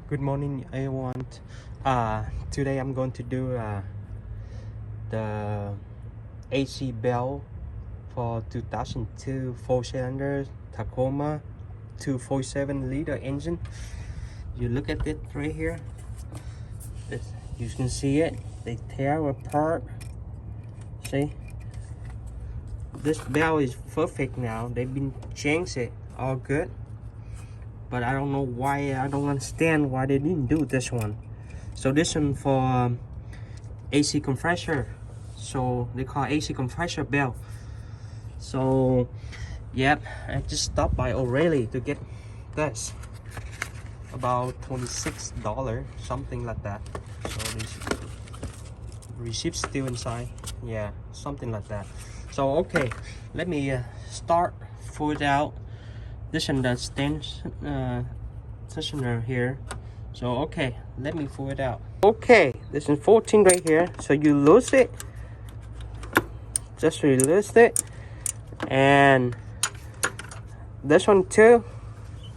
Good morning, everyone. Today I'm going to do the AC belt for 2002 4-cylinder Tacoma 247-liter engine. You look at it right here. You can see it. They tear apart. See? This belt is perfect now. They've been changed it all good. But I don't know why. I don't understand why they didn't do this one. So this one for AC compressor. So they call AC compressor belt. So yep, I just stopped by O'Reilly to get this. About $26, something like that. So this receipt still inside. Yeah, something like that. So okay, let me start pull it out. This one the stand stationer here. So okay, let me pull it out. Okay, this is 14 right here. So you lose it, just release it, and this one too.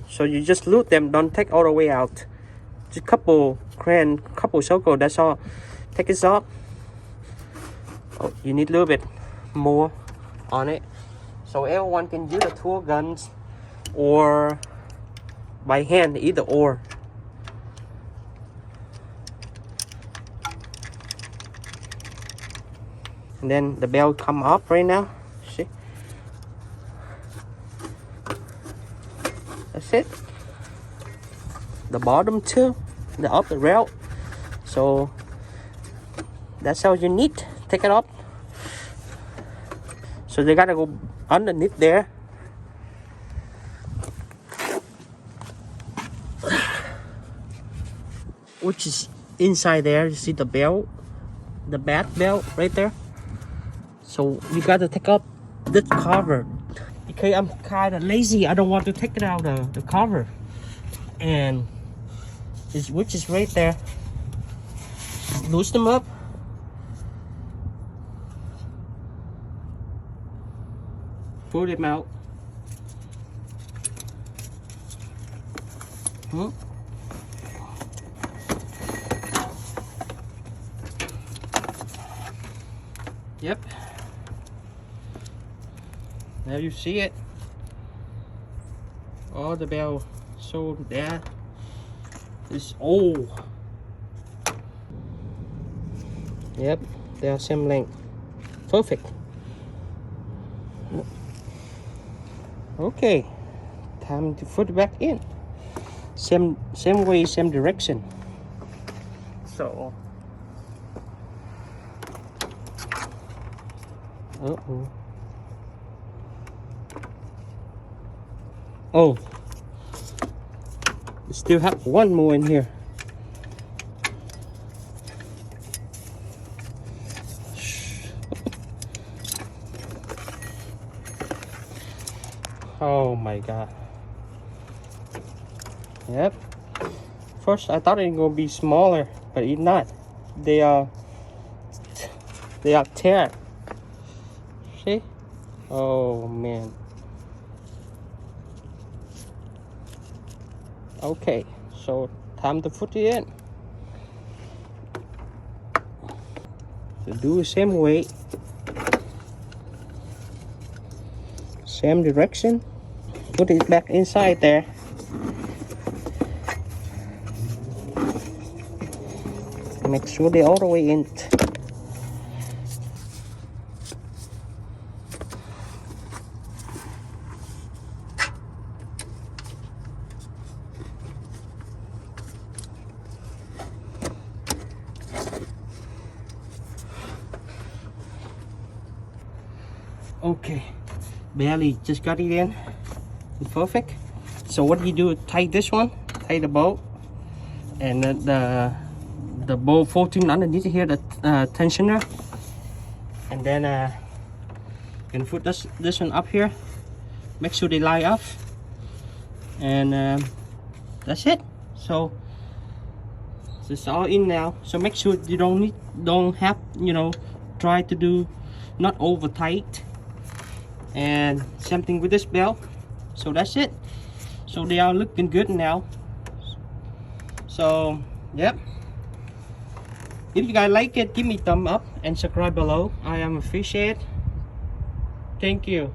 So you just lose them, don't take all the way out. Just couple circle, that's all. Take it off. Oh, you need a little bit more on it. So everyone can use the tool guns or by hand, either or. And then the belt come up right now. See? That's it. The bottom too, the upper rail. So that's how you need. Take it up. So they gotta go underneath there. Which is inside there. You see the belt, the back belt right there. So you gotta take up this cover. Okay, I'm kind of lazy. I don't want to take it out of the cover, and which is right there. Loose them up. Pull them out. Yep. Now you see it. Oh, the bell. So that is old. Yep, they are same length. Perfect. Okay, time to put it back in. Same way, same direction. So. Oh, we still have one more in here. Oh my god. Yep. First I thought it was gonna be smaller, but it's not. They are tear. See? Oh man. Okay, so time to put it in. So do the same way, same direction. Put it back inside there. Make sure they're all the way in. Okay, barely just got it in. It's perfect. So what you do, tie this one, tie the bolt, and the bolt 14 underneath here, the tensioner, and then you can put this one up here. Make sure they line up, and that's it. So it's all in now. So make sure you don't have, try to do not over tight. And same thing with this belt. So that's it. So they are looking good now. So yep, if you guys like it, give me thumb up and subscribe below. I am appreciate. Thank you.